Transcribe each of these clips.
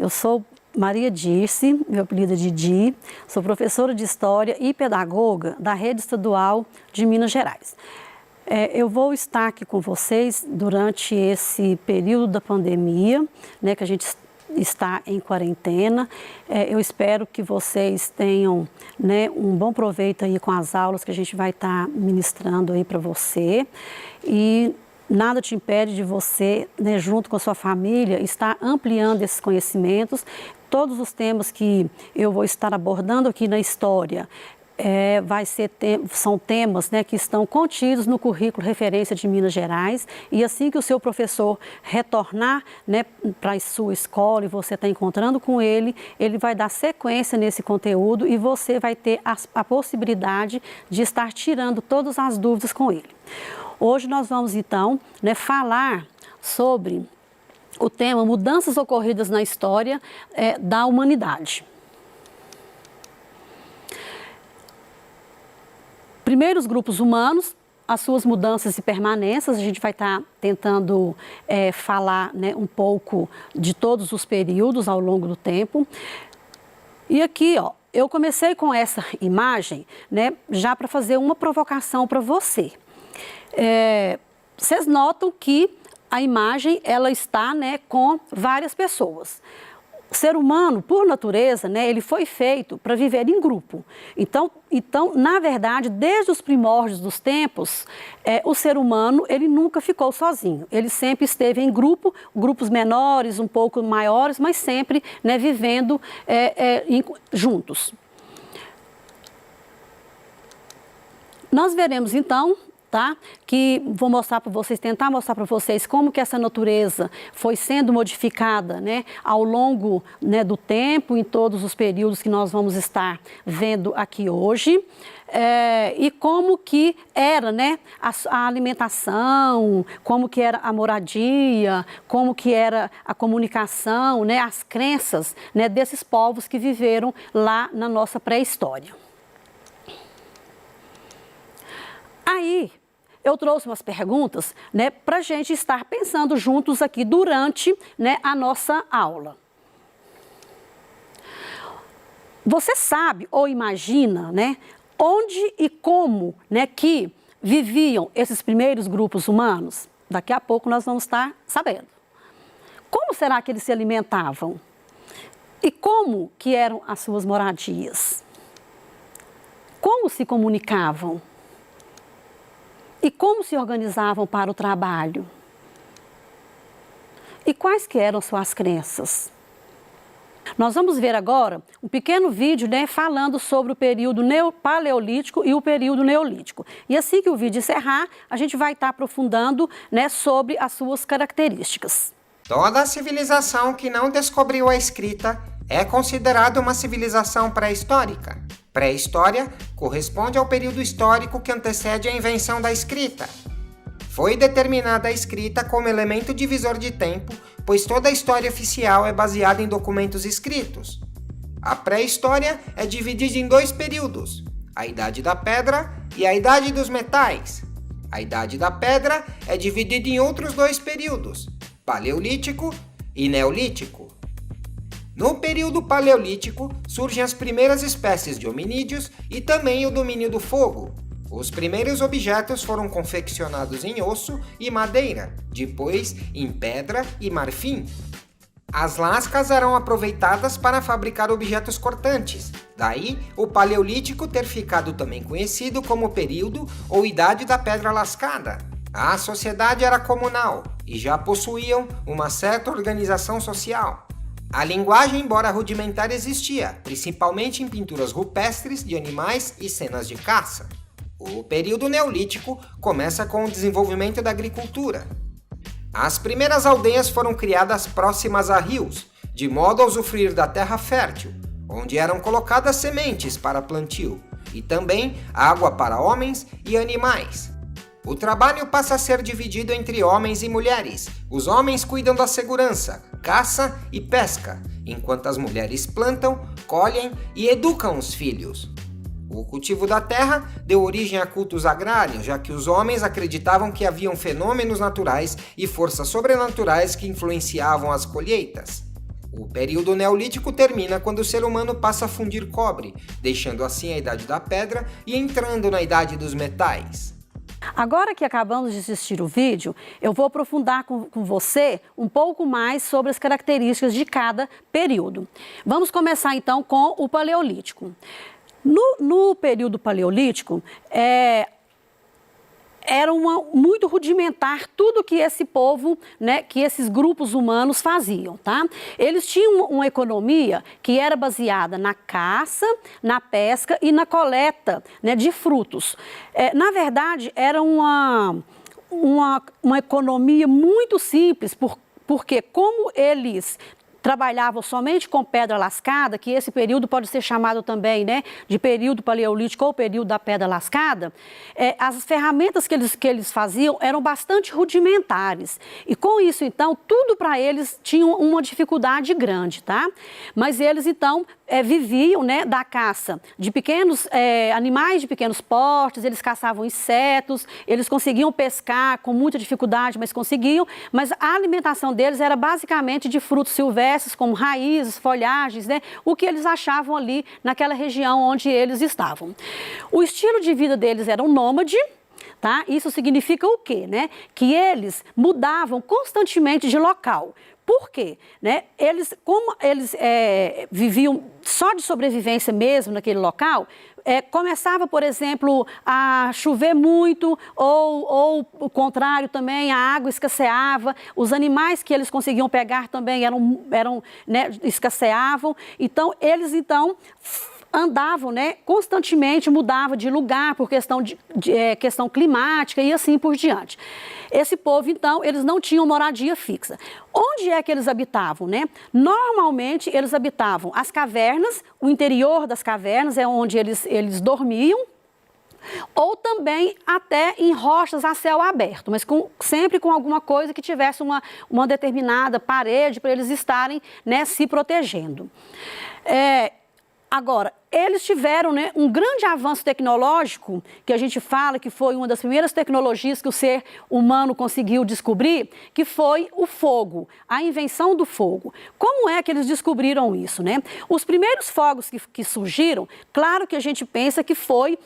Eu sou Maria Dirce, meu apelido é Didi, sou professora de História e pedagoga da Rede Estadual de Minas Gerais. Eu vou estar aqui com vocês durante esse período da pandemia, né, que a gente está em quarentena. Eu espero que vocês tenham, né, um bom proveito aí com as aulas que a gente vai estar ministrando aí para você. E nada te impede de você, né, junto com a sua família, estar ampliando esses conhecimentos. Todos os temas que eu vou estar abordando aqui na história são temas, né, que estão contidos no currículo referência de Minas Gerais, e assim que o seu professor retornar, né, para a sua escola e você está encontrando com ele, ele vai dar sequência nesse conteúdo e você vai ter a possibilidade de estar tirando todas as dúvidas com ele. Hoje nós vamos então, né, falar sobre o tema mudanças ocorridas na história da humanidade. Primeiros grupos humanos, as suas mudanças e permanências, a gente vai estar tentando falar, né, um pouco de todos os períodos ao longo do tempo. E aqui, ó, eu comecei com essa imagem, né, já para fazer uma provocação para você. Vocês notam que a imagem ela está, né, com várias pessoas. O ser humano, por natureza, né, ele foi feito para viver em grupo. Então, na verdade, desde os primórdios dos tempos, o ser humano ele nunca ficou sozinho. Ele sempre esteve em grupo, grupos menores, um pouco maiores, mas sempre, né, vivendo juntos. Nós veremos então, tá? Que vou mostrar para vocês, tentar mostrar para vocês como que essa natureza foi sendo modificada, né, ao longo, né, do tempo, em todos os períodos que nós vamos estar vendo aqui hoje. E como que era, né, a alimentação, como que era a moradia, como que era a comunicação, né, as crenças, né, desses povos que viveram lá na nossa pré-história. Aí, eu trouxe umas perguntas, né, para a gente estar pensando juntos aqui durante, né, a nossa aula. Você sabe ou imagina, né, onde e como, né, que viviam esses primeiros grupos humanos? Daqui a pouco nós vamos estar sabendo. Como será que eles se alimentavam? E como que eram as suas moradias? Como se comunicavam? E como se organizavam para o trabalho? E quais que eram suas crenças? Nós vamos ver agora um pequeno vídeo, né, falando sobre o período paleolítico e o período neolítico. E assim que o vídeo encerrar, a gente vai estar aprofundando, né, sobre as suas características. Toda civilização que não descobriu a escrita é considerada uma civilização pré-histórica. Pré-história corresponde ao período histórico que antecede a invenção da escrita. Foi determinada a escrita como elemento divisor de tempo, pois toda a história oficial é baseada em documentos escritos. A pré-história é dividida em dois períodos, a Idade da Pedra e a Idade dos Metais. A Idade da Pedra é dividida em outros dois períodos, Paleolítico e Neolítico. No período paleolítico, surgem as primeiras espécies de hominídeos e também o domínio do fogo. Os primeiros objetos foram confeccionados em osso e madeira, depois em pedra e marfim. As lascas eram aproveitadas para fabricar objetos cortantes, daí o Paleolítico ter ficado também conhecido como período ou Idade da Pedra Lascada. A sociedade era comunal e já possuíam uma certa organização social. A linguagem, embora rudimentar, existia, principalmente em pinturas rupestres de animais e cenas de caça. O período neolítico começa com o desenvolvimento da agricultura. As primeiras aldeias foram criadas próximas a rios, de modo a usufruir da terra fértil, onde eram colocadas sementes para plantio, e também água para homens e animais. O trabalho passa a ser dividido entre homens e mulheres. Os homens cuidam da segurança, caça e pesca, enquanto as mulheres plantam, colhem e educam os filhos. O cultivo da terra deu origem a cultos agrários, já que os homens acreditavam que haviam fenômenos naturais e forças sobrenaturais que influenciavam as colheitas. O período neolítico termina quando o ser humano passa a fundir cobre, deixando assim a idade da pedra e entrando na idade dos metais. Agora que acabamos de assistir o vídeo, eu vou aprofundar com você um pouco mais sobre as características de cada período. Vamos começar então com o Paleolítico. No período Paleolítico, era muito rudimentar tudo que esse povo, né, que esses grupos humanos faziam, tá? Eles tinham uma economia que era baseada na caça, na pesca e na coleta, né, de frutos. Na verdade, era uma economia muito simples, porque como eles trabalhavam somente com pedra lascada, que esse período pode ser chamado também, né, de período paleolítico ou período da pedra lascada, as ferramentas que eles faziam eram bastante rudimentares. E com isso, então, tudo para eles tinha uma dificuldade grande, tá? Mas eles, então, viviam, né, da caça de pequenos animais de pequenos portes, eles caçavam insetos, eles conseguiam pescar com muita dificuldade, mas conseguiam, mas a alimentação deles era basicamente de frutos silvestres, como raízes, folhagens, né? O que eles achavam ali naquela região onde eles estavam. O estilo de vida deles era um nômade, tá? Isso significa o quê, né? Que eles mudavam constantemente de local. Por quê? Né? Como eles viviam só de sobrevivência mesmo naquele local, começava, por exemplo, a chover muito ou o contrário também, a água escasseava, os animais que eles conseguiam pegar também né, escasseavam. Então, eles andavam, né, constantemente, mudavam de lugar por questão climática e assim por diante. Esse povo, então, eles não tinham moradia fixa. Onde é que eles habitavam, né? Normalmente, eles habitavam as cavernas, o interior das cavernas é onde eles dormiam, ou também até em rochas a céu aberto, mas sempre com alguma coisa que tivesse uma determinada parede para eles estarem, né, se protegendo. Agora, eles tiveram, né, um grande avanço tecnológico, que a gente fala que foi uma das primeiras tecnologias que o ser humano conseguiu descobrir, que foi o fogo, a invenção do fogo. Como é que eles descobriram isso, né? Os primeiros fogos que surgiram, claro que a gente pensa que foi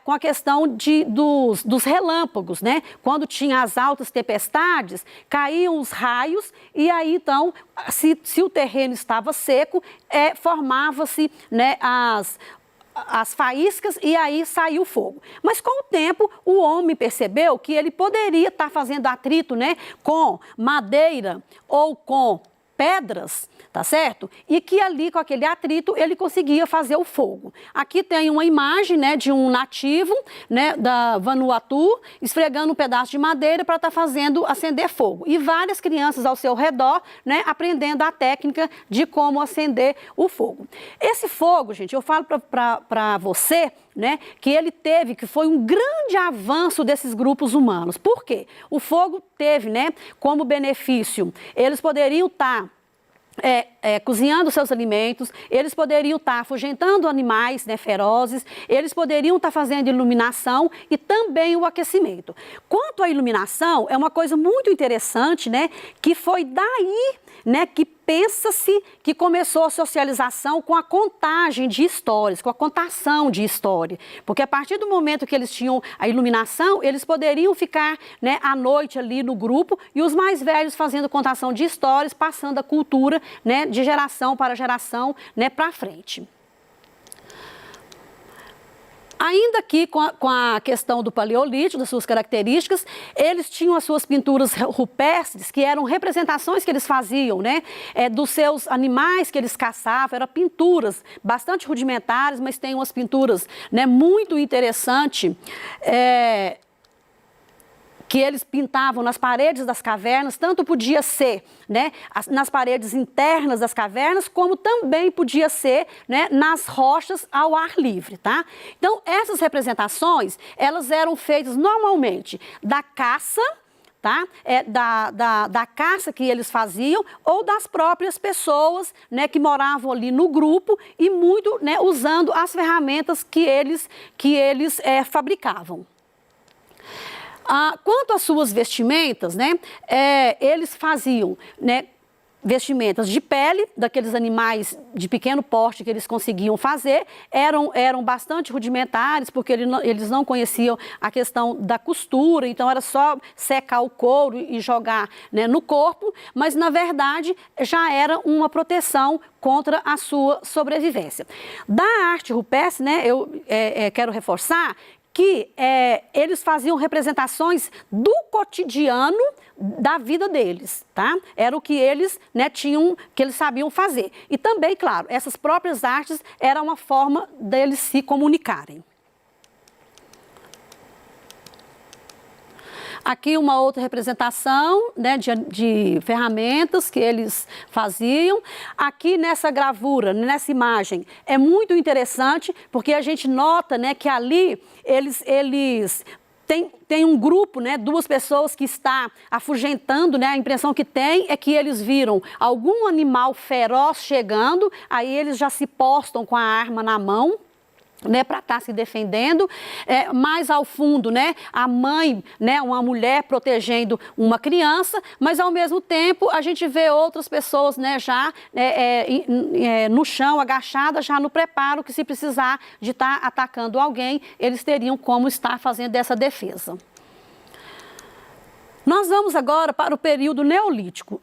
com a questão dos relâmpagos, né? Quando tinha as altas tempestades, caíam os raios e aí, então, se o terreno estava seco, formava-se, né, as faíscas e aí saiu o fogo. Mas com o tempo, o homem percebeu que ele poderia estar fazendo atrito, né, com madeira ou com pedras, tá certo? E que ali, com aquele atrito, ele conseguia fazer o fogo. Aqui tem uma imagem, né, de um nativo, né, da Vanuatu, esfregando um pedaço de madeira para estar fazendo acender fogo. E várias crianças ao seu redor, né, aprendendo a técnica de como acender o fogo. Esse fogo, gente, eu falo para você, né, que foi um grande avanço desses grupos humanos. Por quê? O fogo teve, né, como benefício, eles poderiam estar cozinhando seus alimentos, eles poderiam estar afugentando animais, né, ferozes, eles poderiam estar fazendo iluminação e também o aquecimento. Quanto à iluminação, é uma coisa muito interessante, né, que foi daí, né, que pensa-se que começou a socialização com a contagem de histórias, com a contação de história. Porque a partir do momento que eles tinham a iluminação, eles poderiam ficar, né, à noite ali no grupo e os mais velhos fazendo contação de histórias, passando a cultura, né, de geração para geração, né, para frente. Ainda aqui com a questão do Paleolítico, das suas características, eles tinham as suas pinturas rupestres, que eram representações que eles faziam, né, dos seus animais que eles caçavam, eram pinturas bastante rudimentares, mas tem umas pinturas, né, muito interessantes, que eles pintavam nas paredes das cavernas, tanto podia ser, né, nas paredes internas das cavernas, como também podia ser, né, nas rochas ao ar livre, tá? Então, essas representações, elas eram feitas normalmente da caça, tá? Da caça que eles faziam ou das próprias pessoas, né, que moravam ali no grupo e muito, né, usando as ferramentas que eles fabricavam. Quanto às suas vestimentas, né, eles faziam, né, vestimentas de pele, daqueles animais de pequeno porte que eles conseguiam fazer, eram bastante rudimentares, porque eles não conheciam a questão da costura, então era só secar o couro e jogar, né, no corpo, mas na verdade já era uma proteção contra a sua sobrevivência. Da arte rupestre, né, eu quero reforçar que eles faziam representações do cotidiano da vida deles, tá? Era o que eles, né, que eles sabiam fazer. E também, claro, essas próprias artes eram uma forma deles se comunicarem. Aqui uma outra representação, né, de ferramentas que eles faziam. Aqui nessa gravura, nessa imagem, é muito interessante porque a gente nota, né, que ali eles tem um grupo, né, duas pessoas que está afugentando, né, a impressão que tem é que eles viram algum animal feroz chegando, aí eles já se postam com a arma na mão, né, para estar se defendendo. Mais ao fundo, né, a mãe, né, uma mulher protegendo uma criança, mas ao mesmo tempo a gente vê outras pessoas, né, já no chão, agachadas, já no preparo que se precisar de estar atacando alguém, eles teriam como estar fazendo essa defesa. Nós vamos agora para o período neolítico.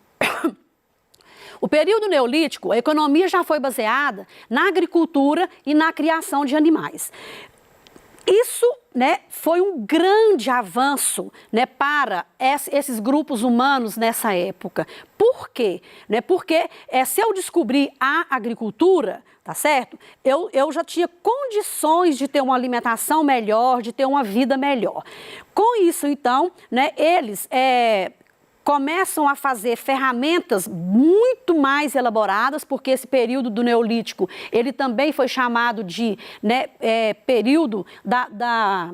O período neolítico, a economia já foi baseada na agricultura e na criação de animais. Isso, né, foi um grande avanço, né, para esses grupos humanos nessa época. Por quê? Né, porque se eu descobrir a agricultura, tá certo? Eu já tinha condições de ter uma alimentação melhor, de ter uma vida melhor. Com isso, então, né, eles começam a fazer ferramentas muito mais elaboradas, porque esse período do Neolítico, ele também foi chamado de, né, período da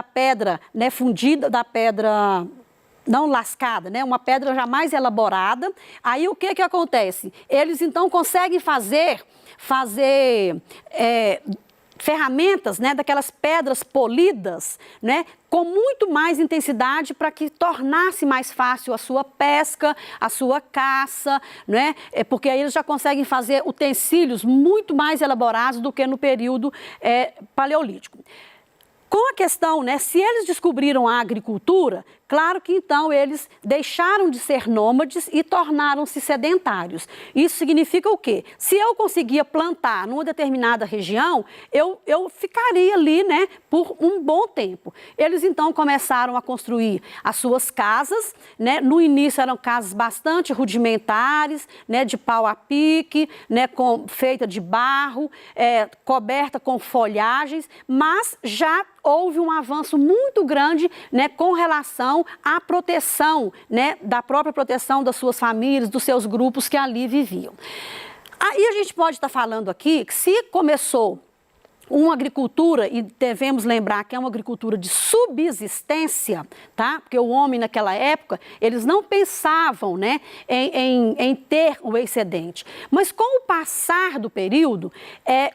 pedra, né, fundida, da pedra não lascada, né, uma pedra já mais elaborada. Aí o que acontece? Eles então conseguem fazer ferramentas, né, daquelas pedras polidas, né, com muito mais intensidade para que tornasse mais fácil a sua pesca, a sua caça, né, porque aí eles já conseguem fazer utensílios muito mais elaborados do que no período paleolítico. Com a questão, né, se eles descobriram a agricultura, claro que então eles deixaram de ser nômades e tornaram-se sedentários. Isso significa o quê? Se eu conseguia plantar numa determinada região, eu ficaria ali, né, por um bom tempo. Eles então começaram a construir as suas casas, né? No início eram casas bastante rudimentares, né, de pau a pique, né, feita de barro, coberta com folhagens, mas já houve um avanço muito grande, né, com relação à proteção, né, da própria proteção das suas famílias, dos seus grupos que ali viviam. Aí a gente pode estar falando aqui que se começou uma agricultura, e devemos lembrar que é uma agricultura de subsistência, tá? Porque o homem naquela época, eles não pensavam, né, em ter o excedente. Mas com o passar do período,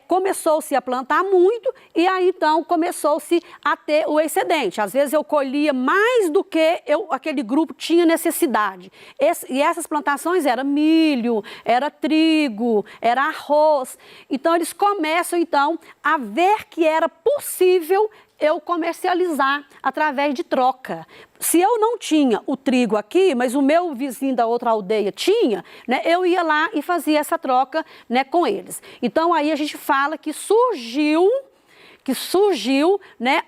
começou-se a plantar muito e aí então começou-se a ter o excedente. Às vezes eu colhia mais do que aquele grupo tinha necessidade. E essas plantações eram milho, era trigo, era arroz. Então eles começam então a ver que era possível eu comercializar através de troca. Se eu não tinha o trigo aqui, mas o meu vizinho da outra aldeia tinha, né, eu ia lá e fazia essa troca, né, com eles. Então aí a gente fala que surgiu, né,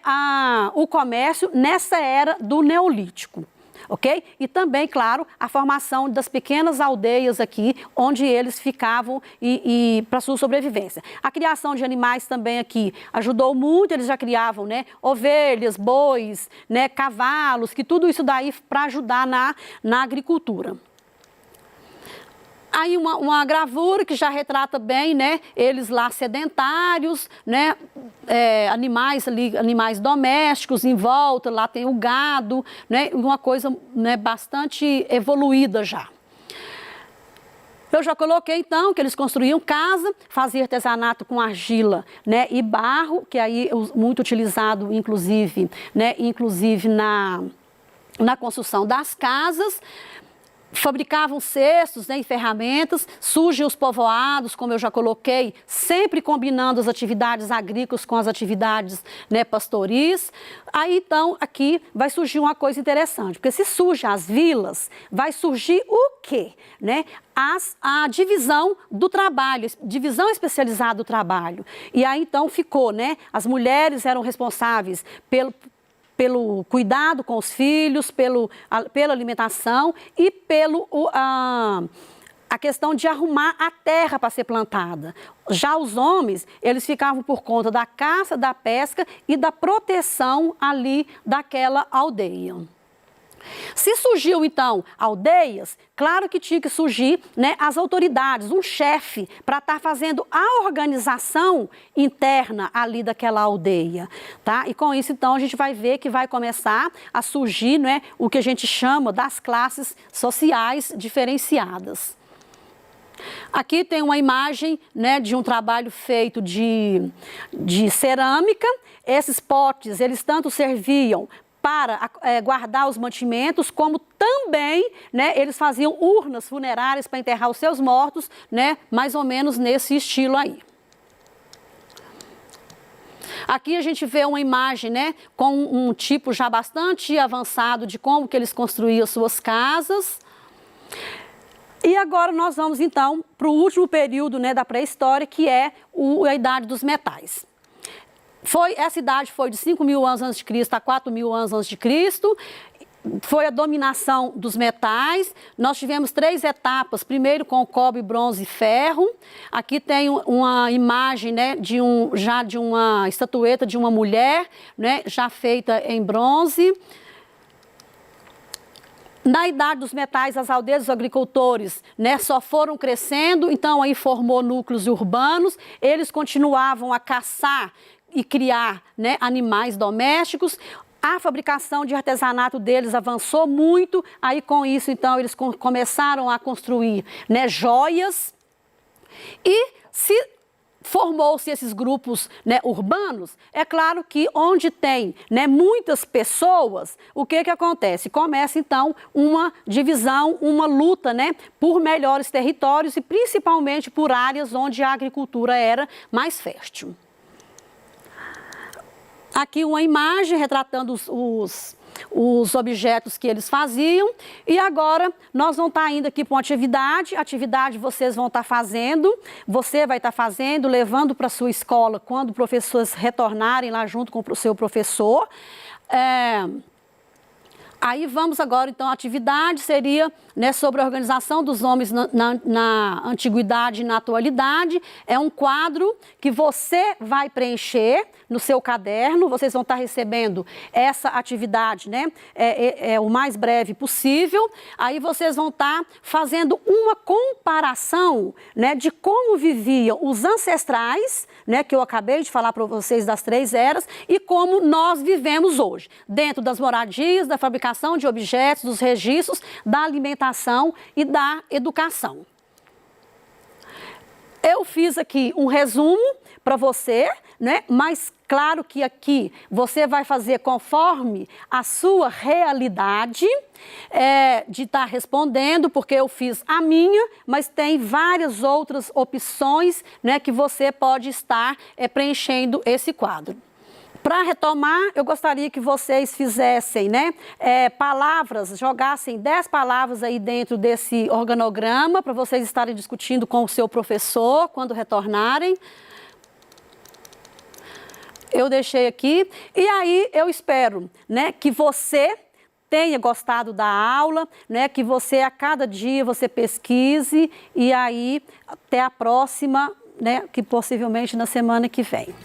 o comércio nessa era do Neolítico. Ok? E também, claro, a formação das pequenas aldeias aqui, onde eles ficavam e para sua sobrevivência. A criação de animais também aqui ajudou muito, eles já criavam, né, ovelhas, bois, né, cavalos, que tudo isso daí para ajudar na agricultura. Aí uma gravura que já retrata bem, né, eles lá sedentários, né, animais ali, animais domésticos em volta, lá tem o gado, né, uma coisa, né, bastante evoluída já. Eu já coloquei então que eles construíam casa, faziam artesanato com argila, né, e barro, que aí é muito utilizado inclusive, né, na construção das casas. fabricavam cestos, né, e ferramentas, surgem os povoados, como eu já coloquei, sempre combinando as atividades agrícolas com as atividades, né, pastoris. Aí, então, aqui vai surgir uma coisa interessante, porque se surgem as vilas, vai surgir o quê? Né? A divisão do trabalho, divisão especializada do trabalho. E aí, então, ficou, né? As mulheres eram responsáveis pelo cuidado com os filhos, pela alimentação e a questão de arrumar a terra para ser plantada. Já os homens, eles ficavam por conta da caça, da pesca e da proteção ali daquela aldeia. Se surgiu, então, aldeias, claro que tinha que surgir, né, as autoridades, um chefe, para estar fazendo a organização interna ali daquela aldeia, tá? E com isso, então, a gente vai ver que vai começar a surgir, né, o que a gente chama das classes sociais diferenciadas. Aqui tem uma imagem, né, de um trabalho feito de cerâmica. Esses potes, eles tanto serviam para guardar os mantimentos, como também, né, eles faziam urnas funerárias para enterrar os seus mortos, né, mais ou menos nesse estilo aí. Aqui a gente vê uma imagem, né, com um tipo já bastante avançado de como que eles construíam suas casas. E agora nós vamos, então, para o último período, né, da pré-história, que é a Idade dos Metais. Essa idade foi de 5.000 anos antes de Cristo a 4.000 anos antes de Cristo. Foi a dominação dos metais. Nós tivemos 3 etapas, primeiro com cobre, bronze e ferro. Aqui tem uma imagem, né, de uma estatueta de uma mulher, né, já feita em bronze. Na Idade dos Metais, as aldeias dos agricultores, né, só foram crescendo, então aí formou núcleos urbanos. Eles continuavam a caçar e criar, né, animais domésticos. A fabricação de artesanato deles avançou muito, aí com isso, então, eles começaram a construir, né, joias, e formou-se esses grupos, né, urbanos. É claro que onde tem, né, muitas pessoas, o que acontece? Começa, então, uma divisão, uma luta, né, por melhores territórios e principalmente por áreas onde a agricultura era mais fértil. Aqui uma imagem retratando os objetos que eles faziam. E agora nós vamos estar indo aqui para uma atividade vocês vão estar fazendo, você vai estar fazendo, levando para a sua escola quando professores retornarem lá junto com o seu professor. Aí vamos agora, então, a atividade seria, né, sobre a organização dos homens na antiguidade e na atualidade. É um quadro que você vai preencher no seu caderno, vocês vão estar recebendo essa atividade, né, o mais breve possível. Aí vocês vão estar fazendo uma comparação, né, de como viviam os ancestrais, né, que eu acabei de falar para vocês das 3 eras, e como nós vivemos hoje, dentro das moradias, da fabricação de objetos, dos registros, da alimentação e da educação. Eu fiz aqui um resumo para você, né? Mas claro que aqui você vai fazer conforme a sua realidade de estar respondendo, porque eu fiz a minha, mas tem várias outras opções, né, que você pode estar preenchendo esse quadro. Para retomar, eu gostaria que vocês fizessem, né, palavras, jogassem 10 palavras aí dentro desse organograma para vocês estarem discutindo com o seu professor quando retornarem. Eu deixei aqui. E aí eu espero, né, que você tenha gostado da aula, né, que você a cada dia você pesquise e aí até a próxima, né, que possivelmente na semana que vem.